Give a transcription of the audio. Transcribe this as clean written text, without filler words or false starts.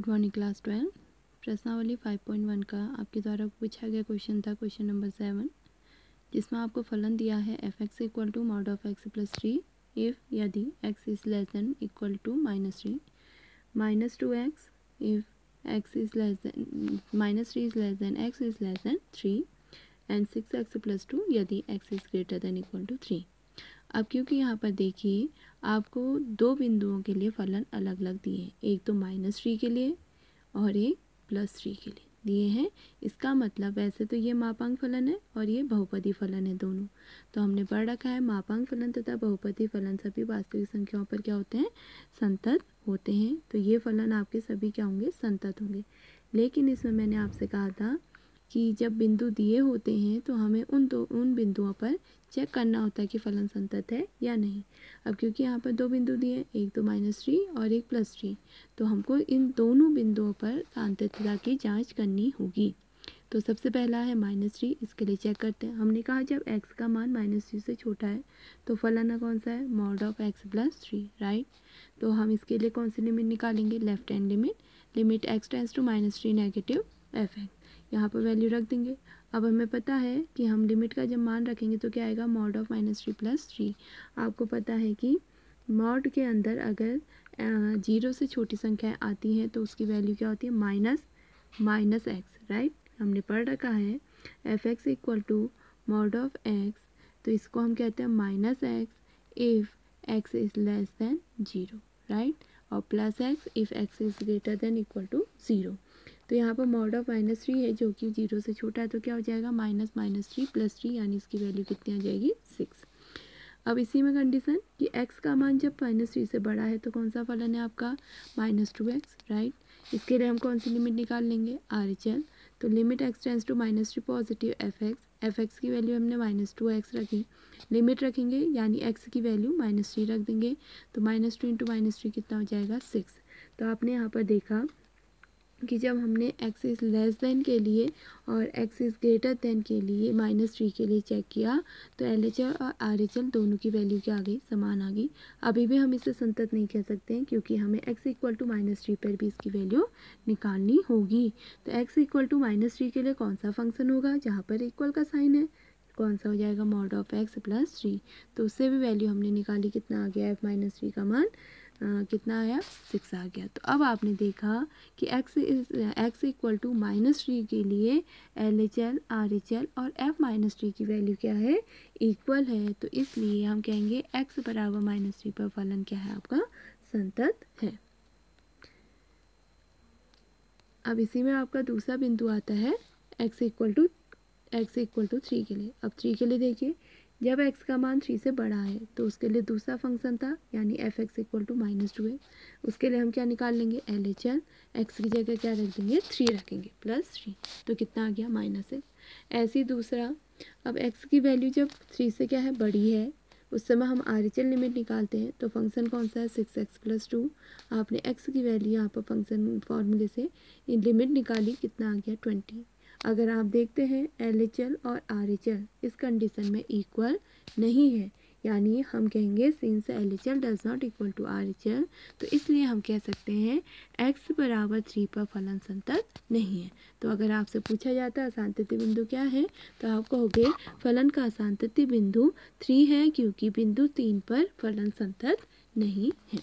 Good morning class 12। प्रश्नावली 5.1 का आपके द्वारा पूछा गया क्वेश्चन था क्वेश्चन नंबर 7, जिसमें आपको फलन दिया है f(x) equal to mod of x plus 3 if यदि x is less than equal to -3, -2x if x is less than -3 is less than x is less than 3 and 6x plus 2 यदि x is greater than equal to 3। अब क्योंकि यहाँ पर देखिए आपको दो बिंदुओं के लिए फलन अलग अलग दिए हैं, एक तो -3 के लिए और एक +3 के लिए दिए हैं। इसका मतलब वैसे तो ये मापांक फलन है और ये बहुपदी फलन है दोनों। तो हमने पढ़ रखा है मापांक फलन तथा बहुपदी फलन सभी वास्तविक संख्याओं पर क्या होते हैं, संतत होते हैं। तो ये फलन आपके सभी क्या होंगे, संतत होंगे। लेकिन इसमें मैंने आपसे कहा था कि जब बिंदु दिए होते हैं तो हमें उन बिंदुओं पर चेक करना होता है कि फलन संतत है या नहीं। अब क्योंकि यहाँ पर दो बिंदु दिए, एक तो -3 और एक +3, तो हमको इन दोनों बिंदुओं पर संततता की जांच करनी होगी। तो सबसे पहला है -3, इसके लिए चेक करते हैं। हमने कहा जब x का मान -3 से छोटा है तो फलन कौन सा है, mod of x plus 3, right. तो हम इसके लिए कौन सी लिमिट निकालेंगे, left hand limit x tends to -3 negative f(x), यहाँ पर वैल्यू रख देंगे। अब हमें पता है कि हम लिमिट का जब मान रखेंगे तो क्या आएगा, मॉड ऑफ -3 प्लस 3। आपको पता है कि मॉड के अंदर अगर 0 से छोटी संख्याएं आती हैं तो उसकी वैल्यू क्या होती है, माइनस एक्स, राइट। हमने पढ़ रखा है f(x) equal to mod of x, तो इसको हम कहते हैं -x if x is less than 0, right, और +x if x is greater than equal to 0। तो यहाँ पर मॉड ऑफ -3 है जो कि 0 से छोटा है, तो क्या हो जाएगा, -3 + 3, यानी इसकी वैल्यू कितनी आ जाएगी, 6। अब इसी में कंडीशन कि x का मान जब -3 से बड़ा है तो कौन सा फलन है आपका, -2x, राइट। इसके लिए हम कौन सी लिमिट निकाल लेंगे, RHL। तो limit x tends to -3 positive f(x) की वैल्यू हमने -2x रखी, लिमिट रखेंगे यानी x की वैल्यू -3 रख देंगे, तो -2 × -3 कितना हो जाएगा, 6। तो आपने यहाँ पर देखा कि जब हमने x इज़ लेस देन के लिए और x इज़ ग्रेटर देन के लिए -3 के लिए चेक किया तो LHL और RHL दोनों की वैल्यू क्या आ गई, समान आ गई। अभी भी हम इसे संतत नहीं कह सकते हैं क्योंकि हमें x इक्वल टू -3 पर भी इसकी वैल्यू निकालनी होगी। तो x इक्वल टू -3 के लिए कौन सा फंक्शन होगा, जहाँ पर इक्वल का साइन है, कौन सा हो जाएगा, मॉड ऑफ x प्लस 3। तो उससे भी वैल्यू हमने निकाली, कितना आ गया, f-3 का मान कितना आया, 6 आ गया। तो अब आपने देखा कि x इक्वल टू -3 के लिए LHL, RHL और f-3 की वैल्यू क्या है, इक्वल है। तो इसलिए हम कहेंगे x बराबर -3 पर फलन क्या है आपका, संतत है। अब इसी में आपका दूसरा बिंदु आता है x इक्वल टू 3 के लिए। अब 3 के लिए देखिए, जब x का मान 3 से बड़ा है तो उसके लिए दूसरा फंक्शन था यानी f(x) इक्वल टू -2 है। उसके लिए हम क्या निकाल लेंगे, LHL, x की जगह क्या रख देंगे, 3 रखेंगे, +3, तो कितना आ गया, -1। ऐसे ही दूसरा, अब x की वैल्यू जब 3 से क्या है, बड़ी है, उस समय हम RHL लिमिट निकालते हैं। तो फंक्शन कौन सा है, 6x + 2। आपने x की वैल्यू यहाँ पर फंक्शन फॉर्मूले से लिमिट निकाली, कितना आ गया, 20। अगर आप देखते हैं LHL और RHL इस कंडीशन में इक्वल नहीं है, यानी हम कहेंगे since LHL does not equal to RHL, तो इसलिए हम कह सकते हैं x बराबर 3 पर फलन संतत नहीं है। तो अगर आपसे पूछा जाता है असांतत्य बिंदु क्या है, तो आप कहोगे फलन का असांतत्य बिंदु 3 है क्योंकि बिंदु 3 पर फलन संतत नहीं है।